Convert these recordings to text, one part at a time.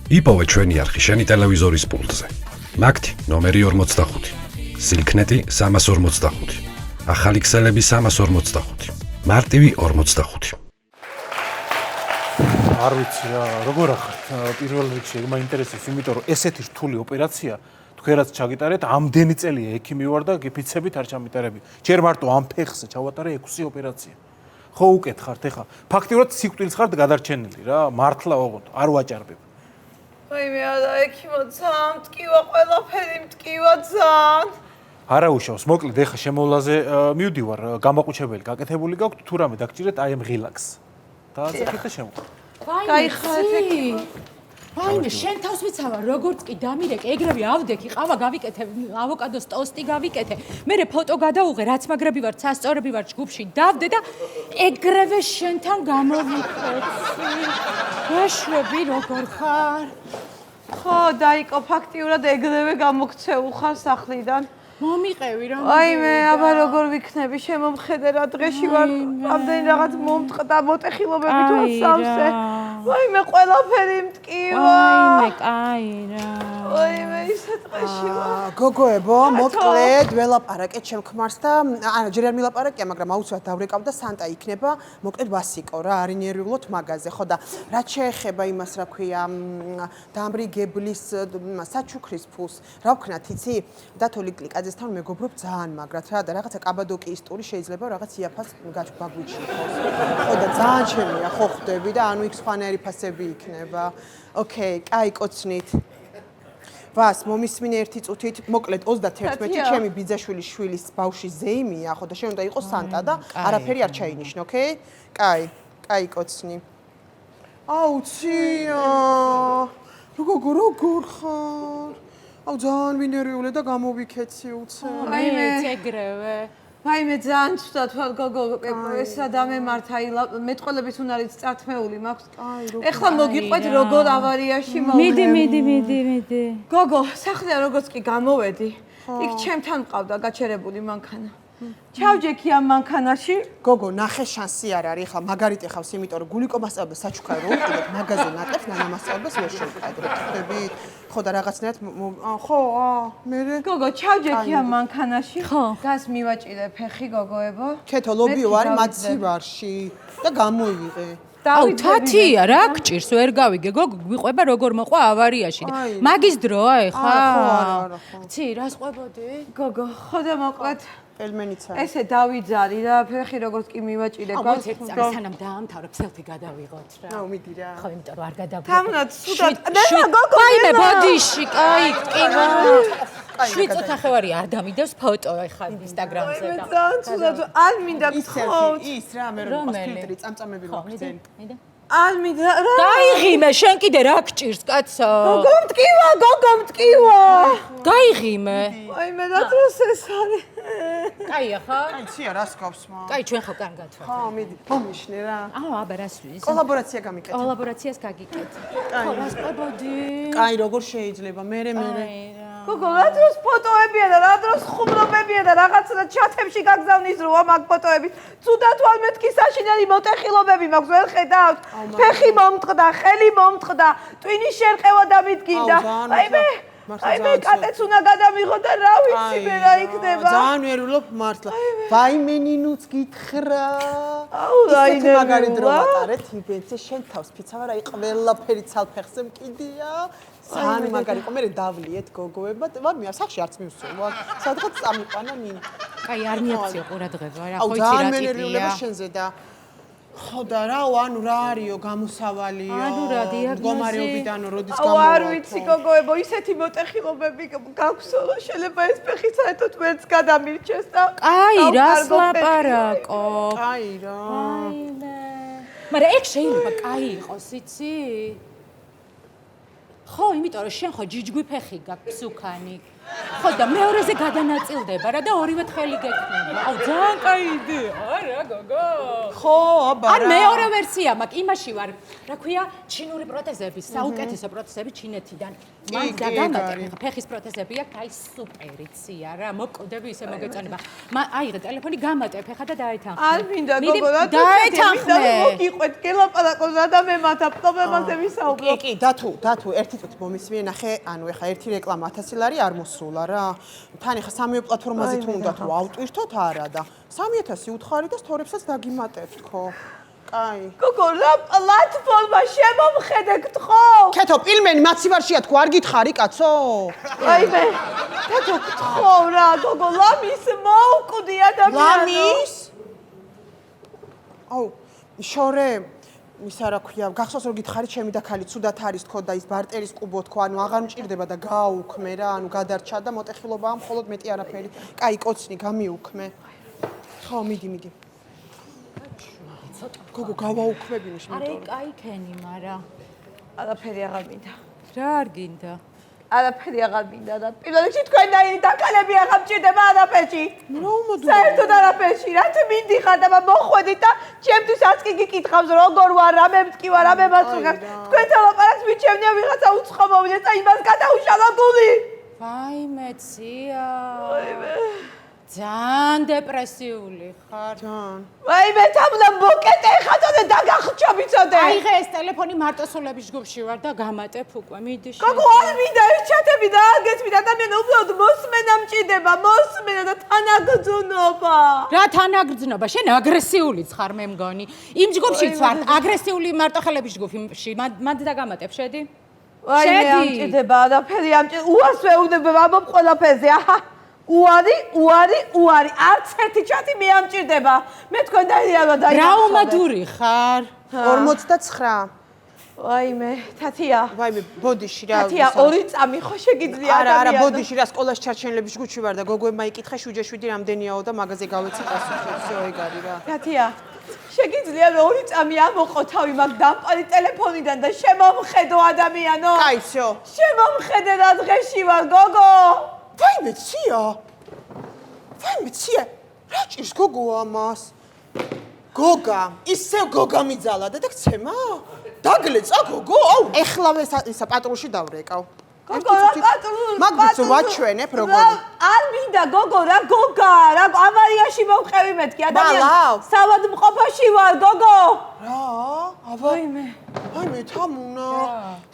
იპოვე ჩვენი არხი შენი ტელევიზორის პულტზე. მაგთი ნომერი 45, სილქნეტი 345, ახალი ქსელები 345, მარტივი 45. არ ვიცი რა, როგორ ახართ? პირველ რიგში მაინტერესებს, იმიტომ რომ ესეთი რთული ოპერაცია თქვენაც ჩაგიტარეთ, ამდენი წელია ექიმი ვარ და გიფიცებით არ ჩამიტარები. ჯერ მარტო ამ ფეხზე ჩავატარე 6 ოპერაცია. ხო უკეთხართ ეხა. ფაქტიურად სიკვდილს ხართ გადარჩენილი რა, მართლა ოღონდ არ ვაჭარბებ. მე არა ექიმო ძალიან მტკივა, ყველაფერი მტკივა ძალიან. არა უშავს, მოკლედ ეხა შემოვლაზე მივდივარ, გამაყუჩებელი გაკეთებული გაქვთ, თუ რამე დაგჭირეთ აი ამ ღილაკს. დააწეხეთ და შემოყვ. გაიხარეთ ექიმო. ვაიმე, შენ თავს ვიცავარ, როგორც კი დამირეკე, ეგრევე ავდექი, ყავა გავიკეთე, ავოკადოს ტოსტი გავიკეთე. მერე ფოტო გადაუღე, რაც მაგრები ვარ, სასწორები ვარ ჯგუფში, დავდე და ეგრევე შენთან გამოვიქეცი. ვაშვები როგორ ხარ? ხო, დაიკო ფაქტიურად ეგრევე გამოგცეულ ხარ სახლიდან. მომიყევი რა. ვაიმე, აბა როგორ ვიქნები, შემომხედე რა დღეში ვარ, ამდენი რაღაც მომწყდა, მოტეხილობები თუ ასავსე. ვაიმე, ყველაფერი მტკივა. ვაიმე, კაი რა. ვაიმე, ისე დღეში ვარ. გოგოებო, მოკლედ ველაპარაკეთ ჩემ ქმარს და არა, ჯერ არ მილაპარაკია, მაგრამ აუცილებლად დავრეკავ და სანტა იქნება, მოკლედ ვასიკო რა, არ ინერვიულოთ მაგაზე, ხო და რაც შეეხება იმას, რა ქვია, დამრიგებლის საჩუქრის ფულს, რა ვქნათ, იცი? დათოლი კლიკაძესთან მეგობრობ ძალიან მაგრად რა და რაღაცა კაბადოკიის ტური შეიძლება რაღაც იაფას გაგვიჩნდეს. ხო და ძალიან ჩემია, ხო ხვდები და ანუ იქ სხვანაირი ფასები იქნება. ოკეი, კაი კოცნით. ვას მომისმინე ერთი წუთით, მოკლედ 31-ში ჩემი ბიძაშვილის შვილის ბავშვის ზეიმია, ხო და შენ უნდა იყოს სანტა და არაფერი არ ჩაინიშნო, ოკეი? კაი, კაი კოცნი. აუ ცია. როგორ ხარ? აუ ძალიან ვინერვიულე და გამოვიქეცი უცე. ვაიმე, ეგრევე. ვაიმე, ძალიან ცუდად ვარ გოგო, ეს რა დამემართა, მეტყველების უნარიც წართმეული მაქვს. ეხლა მოგიყვეთ როგორ ავარიაში მოვიდე. მიდი. გოგო, სახლიდან როგორც კი გამოვედი, იქ ჩემთან მყავდა გაჩერებული მანქანა. ჩავჯექი ამ მანქანაში. გოგო, ნახე შანსი არ არის, ახლა მაგარით ეხავს, იმიტომ რომ გულიკო მასწავლებლებს საჩუქარი რო უყიდეთ, მაგაზე ნატეხს ნანამასწავლებლებს ვერ შევკადრეთ. ხვდებით? ხო და რაღაცნაირად ხო, მერე გოგო, ჩავჯექი ამ მანქანაში. ხო. გას მივაჭირე ფეხი გოგოებო. ქეთო ლობიო არის მაცივარში და გამოიღე. აუ თათია რა გჭირს ვერ გავიგე გოგო გვიყვება როგორ მოყვა ავარიაში მაგის დროა ეხა არა ცი რას ყვებოდი გოგო ხო და მოკლედ პელმენიცა ესე დავიძარი რა ფეხი როგორც კი მივაჭირე გას სანამ დაამთავრებ სელფი გადავიღოთ რა აუ მიდი რა ხო იმიტომ რომ არ გადავიღე თამნად სუდად გოგო ვაიმე ბოდიში კაი კივა 7 წუთი ახევარი არ დამიდევს ფოტო ეხა ინსტაგრამზე და ძალიან სუდად არ მინდა გთხოვთ ის რა მე რომ ფილტრი წამწამები მოხდენ არ მინდა რა გაიღიმე შენ კიდე რა გჭირს კაცო გოგო მტკივა გაიღიმე ვაიმე რა დროს ეს არის კაია ხო აი ცია რას გავს მა კაი ჩვენ ხო კარგად ვარ ხო მიდი მომიშნე რა აბა რას ვის კოლაბორაცია გამიკეთე კოლაბორაციას გაგიკეთე ხო რას ყვებოდი კაი როგორ შეიძლება მე გოგო რა დროს ფოტოებია და რა დროს ხუმრობებია და რაღაცა და ჩათებში გაგზავნის რო ამ ფოტოების ცუდად ვარ მეთქი საშინელი მოტეხილობები მაქვს ვერ ხედავთ ფეხი მომწყდა ხელი მომწყდა ტვინის შერყევა დამიდგინდა აი მე კატეც უნდა გადამიღო და რა ვიცი მე რა იქნება ძალიან ვერულობ მართლა ვაიმენინუც გითხრა აუ რაიმე მაგარი დრო ვატარეთ იბენზე შენ თავს ფიცავარ აი ყველაფერი ცალფეხზე მკიდია სანი მაგარი ყო მე დავლიეთ გოგოება ვარ მე სახში არც მივსვლა სადღაც წამიყვანა ნინ კაი არ მიაქციო ყურადღება რა ხო იცი რა ძალიან მენერვიულება შენზე და ხო და რა ანუ რა არისო გამოსავალიო ანუ რა დიაგნოზი მდგომარეობიდან როდის გამოვა არ ვიცი გოგოებო ისეთი მოტეხილობები გაქვსო რომ შეიძლება ეს ფეხი საერთოდ ვერც გადამირჩეს და კაი რას ლაპარაკო კაი რა მაგრამ ეგ შეიძლება კაი იყოს იცი ხო იმიტომ რომ შენ ხო ჯიჯგვი ფეხი გაქვს უკანი ხო და მეორეზე გადანაწილდება რა და ორივე ხელი გექნება. აუ ძალიან კაი იდეა რა გოგო. ხო, აბა. ან მეორე ვერსია მაქვს, იმაში ვარ. რა ქვია, ჩინური პროტეზები, საუკეთესო პროტეზები ჩინეთიდან. მან დაგამატე, ფეხის პროტეზები აქვს, აი სუპერი ცია რა, მოკვდები ისე მოგეწონება. აიღე ტელეფონი, გამატე ფეხა და დაეთანხმე. არ მინდა გოგო რა დაეთანხმე. მოგიყვეთ გელაპარაკოს რა და მე მათა პრობლემაზე ვისაუბრებ. კი, დათუ, ერთი წუთი მომისმინე, ნახე, ანუ ეხა ერთი რეკლამა 1000 ლარი არ მოსულა რა. თან ეხა სამივე პლატფორმაზე თუ უნდათ რომ ავტვირთოთ არა და 3000 უთხარი და სტორებსაც დაგიმატებთ ხო? კაი. გოგო რა პლატფორმა შემომხედე გთხოვ. ქეთო, პილმენი მაცივარშია თქვა, არ გითხარი კაცო? აი მე თეთო გთხოვ რა გოგო ლამის მოუკვდი ადამიანო. ლამის? აუ, შორე ისა რა ქვია, გახსოვს რომ გითხარი ჩემი და ქალი ცუდად არის თქო და ის ბარტერის კუბო თქო, ანუ აღარ მჭირდება და გააუქმე რა, ანუ გადარჩა და მოტეხილობაა მხოლოდ მეტი არაფერი. კაი, კოცნი გამიუქმე. ხო, მიდი. გოგო გავაუქმები მის არა, კაი ქენი, მარა. არაფერი აღარ მინდა. რა არ გინდა? არაფერი აღარ მინდა და პირველ რიგში თქვენდაინი დაკალები აღარ მჭირდება არაფერში. რა უმოდო? საერთოდ არაფერში, რაც მინდიხარ და მოხვედით და ჩემთვის არც კი გიკითხავს როგორ ვარ, რამე მткиვა, რამე მასუგავს. თქვენთან ლაპარაკს მიჩემნია ვიღაცა უცხო მოვიდეს და იმას გადაუშალა გული. ვაიმე ცია. ვაიმე. ძალიან დეპრესიული ხარ. ჯან. ვაიმე თამლა მოკეტე ხათონე დაგახრჩა მიცოდე. აიღე ეს ტელეფონი მარტოსოლების ჯგუფში ვარ და გამატებ უკვე მიდი. გოგო არ მინდა ეს ჩათები და არ გეცმით ადამიანი უბრალოდ მოსმენა მჭირდება, მოსმენა და თანაგრძნობა. რა თანაგრძნობა? შენ აგრესიულიც ხარ მე მგონი. იმ ჯგუფშიც ვარ, აგრესიული მარტოხელების ჯგუფში. მანდ დაგამატებ, შედი? ვაიმე ამ მჭირდება არაფერი ამ უარს ვეუბნება ამობ ყველაფერზე. აჰა. უარი, არც ერთი ჩათი მე ამ მჭირდება. მე თქვენდაინი არა დაიწყო. რა უმადური ხარ? 49. ვაიმე, თათია. ვაიმე, ბოდიში რა. თათია, 2 წამი ხო შეგიძლია ადამიანო. არა, ბოდიში რა, სკოლაში ჩარჩენილების ჯგუფში ვარ და გოგოებმა იკითხა 7-7 რამდენიაო და მაგაზე გავეცი პასუხი, всё ეგ არის რა. თათია, შეგიძლია 2 წამი ამოყო თავი მაგ დამპალი ტელეფონიდან და შემომხედო ადამიანო. კაი, всё. შემომხედე რა დღეში ვარ, გოგო. ვაიმე, ცია. რა ჭირს გოგო ამას? გოგა, ისევ გოგა მიძალა და გცემა? დაგლეცა გოგო? აუ, ეხლავე ისა პატრულში დავრეკავ. გოგო რა პატრულს? მაგბიცო ვაჩვენებ როგორი. არ მინდა გოგო რა გოგა, რა ავარიაში მოვყევი მეთქი ადამიანი. საავადმყოფოში ვარ, გოგო. რა? ვაიმე, თამუნა.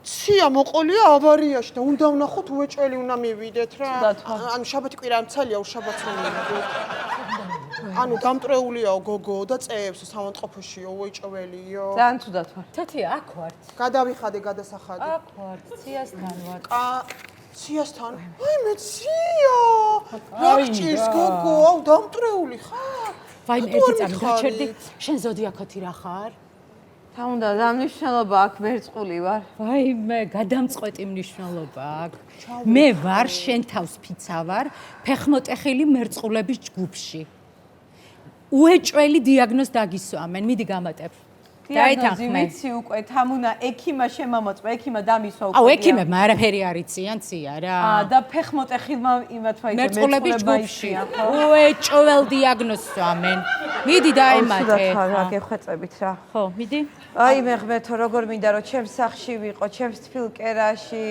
ცია მოყოლია ავარიაში და უნდა ვნახოთ უეჭველი უნდა მივიდეთ რა. ანუ შაბათი კვირა მცალია, უშაბათს რომ მივიდეთ. ანუ გამტრეულიაო გოგო და წეებს საავადმყოფოშიო, უეჭველიო. ძალიან თუდად ვარ. თათია, აქ ვარ. გადავიხადე გადასახადი. აქ ვარ, ციასთან ვარ. ციასთან? ვაიმე, ცია. რა გჭირს გოგო? აუ, დამტრეული ხარ? ვაიმე, ერთი წამი გაჩერდი. შენ ზოდიაქოთი რა ხარ? თამუნდა რა მნიშვნელობა აქვს მერწყული ვარ. ვაიმე, გადამწყვეტი მნიშვნელობა აქვს. მე ვარ შენ თავს ფიცა ვარ, ფეხმოტეხილი მერწყულების ჯგუფში. უეჭველი დიაგნოზ დაგისვამენ, მიდი გამატებ. დაეთანხმე. ვიცი უკვე თამუნა ექიმა შემამოწმე, ექიმა დამისვა უკვე. აუ, ექიმებმა არაფერი არ იციან, ცია რა. და ფეხმოტეხილმა იმათვა ისე მერწყულების ჯგუფში. უეჭველ დიაგნოზს ვამენ. მიდი დაემატე. რა გეხვეწებით რა. ხო, მიდი. აი მე ღმერთო, როგორ მინდა რომ ჩემს სახში ვიყო, ჩემს თბილკერაში.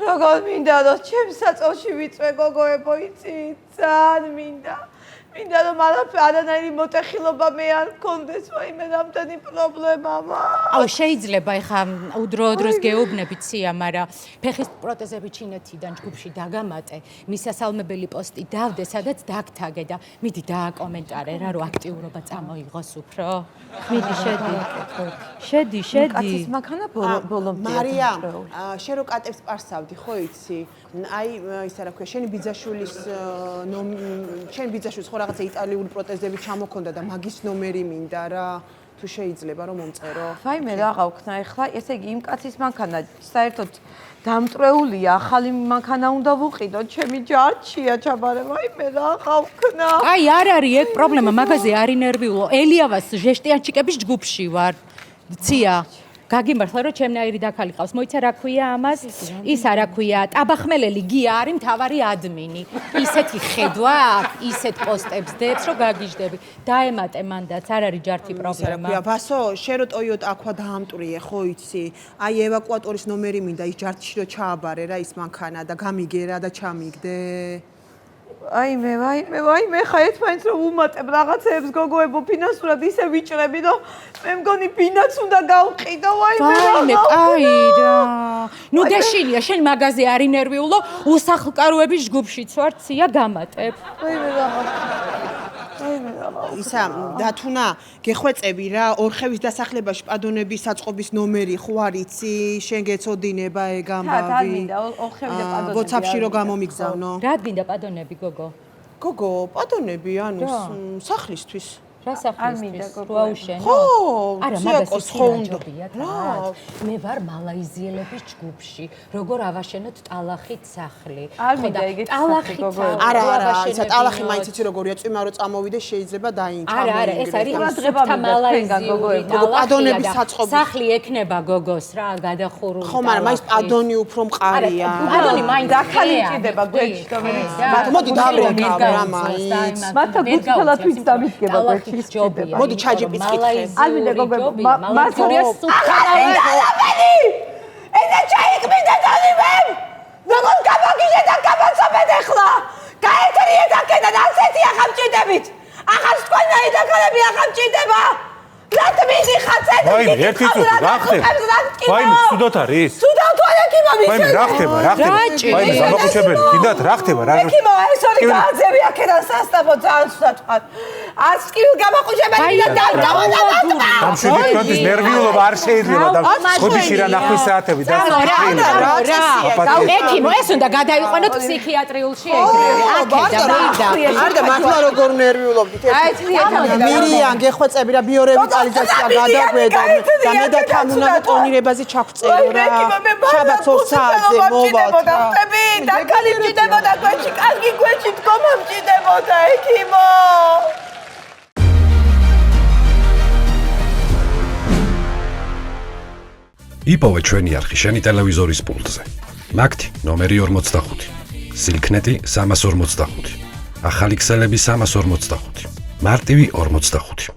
როგორ მინდა რომ ჩემს საწოლში ვიწვე გოგოებო, იცი? ძალიან მინდა. მინდა რომ არანაირი მოტეხილობა მე არ მქონდეს, ვაიმე რამდენი პრობლემა მაქვს. აუ, შეიძლება ეხა უდრო-დროს გეუბნები ცია, მაგრამ ფეხის პროტეზები ჩინეთიდან ჯგუფში დაგამატე, მისასალმებელი პოსტი დავდე, სადაც დაგთაგე და მიდი დააკომენტარე რა, რომ აქტიურობა წამოიღოს უფრო. მიდი, შედი. კაცის მანქანა ბოლომდე. მარია, შენ რო კატებს პარსავდი, ხო იცი? აი, ისა რა ქვია, შენი ბიძაშვილის ხო რაღაცა იტალიური პროტეზები ჩამოქონდა და მაგის ნომერი მინდა რა. თუ შეიძლება რომ მომწერო. ვაიმე რა გავქნა ახლა, ესე იგი იმ კაცის მანქანა საერთოდ დამტრეულია, ახალი მანქანა უნდა ვუყიდო, ჩემი ჯარჩია ჩაბარე, ვაიმე რა გავქნა. აი, არ არის ეგ პრობლემა, მაგაზე არ ინერვიულო. ელიავას ჟესტიანჩიკების ჯგუფში ვარ. ცია. გაგიმართლა რომ ჩემნაირი დაქალი ყავს. მოიცა რა ქვია ამას? ის არა ქვია, ტაბახმელელი გია არის მთავარი ადმინი. ისეთი ხედვა აქვს, ისეთ პოსტებს დებს, რომ გაგიჟდები. დაემატე მანდაც, არ არის ჯართი პრობლემა. ბასო, შენ რო Toyota Aqua დაამტვრიე, ხო იცი? აი ევაკუატორის ნომერი მინდა ის ჯართში რო ჩააბარე რა ის მანქანა და გამიგე რა და ჩამიგდე. ვაიმე, ხა ერთმანეთს რომ უმატებ რაღაცეებს გოგოებო ფინანსურად ისე ვიჭრები, რომ მე მგონი ბინაც უნდა გავყიდო, ვაიმე, კაი რა. ნუ დაშინია, შენ მაღაზე არი ნერვიულო, უსახლკაროების ჯგუფშიც ვარ, ცია გამატებ. ისა დათუნა გეხვეწები რა ორხევის დასახლებაში პადონების საწყობის ნომერი ხო არ იცი შენ გეწოდინება ეგ ამბავი WhatsApp-ში რო გამომიგზავნო რა გინდა პადონები გოგო პადონები ანუ სახლისთვის რა სახლის როაუშენ ხო არა მაგას ხო უნდა მე ვარ მალაიზიელების ჯგუფში როგორ ავაშენოთ ტალახით სახლი ხო და ტალახით არა ისა ტალახი მაინც იცი როგორია წვიმა რო წამოვიდე შეიძლება დაინჭა არა ეს არის მალაიზიური პადონების საწყობი სახლი ექნება გოგოს რა გადახურული ხო მაგრამ მაინც პადონი უფრო მყარია პადონი მაინც დაქალი ჭირდება გვერდში მოდი დავრეკავ რა მაინც მათთან გუწფელად ვიც დამიდგება გვერდში მოდი ჩაჯიპიც კითხე. არ მინდა გოგო, მალაიზურია სულთანი. ენა ჩაიგმინდა დალივენ. როგორ გამოგიჟე და გამოცობეთ ახლა? გაეთრიე და კიდე ასეთი აღამჭიდებით. ახალ თქვენაი დაქალები აღამჭიდება. რატომიდი ხაცეთ? ვაიმე, ერთი წუთი, რა ხდება? ვაიმე, ცუდად არის? ცუდად ვარ ეკიმა მისცემ. ვაიმე, რა ხდება? ვაიმე, გამაყუჩებელი, კიდათ რა ხდება? რა ეკიმა ეს ორი გააძევი აქედან სასტაბო ძალიან ცუდად ხარ. ასკილ გამაყუჩებელი და დავდავდა. დამშვიდი თქვენთვის ნერვიულობა არ შეიძლება და ხოდიში რა ნახვის საათები და ეკიმო ეს უნდა გადაიყვანოთ ფსიქიატრიულში ეგრევე აქედან არ და მართლა როგორ ნერვიულობდით მირიან გეხვეწები რა ბიორევიტალიზაცია გადაგვედა და მე და თამუნა ტონირებაზე ჩაგვწერო რა შაბათ 2 საათზე მოვალთ და კალი მჭიდებოდა გვერდში კარგი გვერდში დგომა მჭიდებოდა ეკიმო იპოვე ჩვენი არხი შენი ტელევიზორის პულტზე. მაგთი ნომერი 45. სილქნეტი 345. ახალი ქსელები 345. მარტივი 45.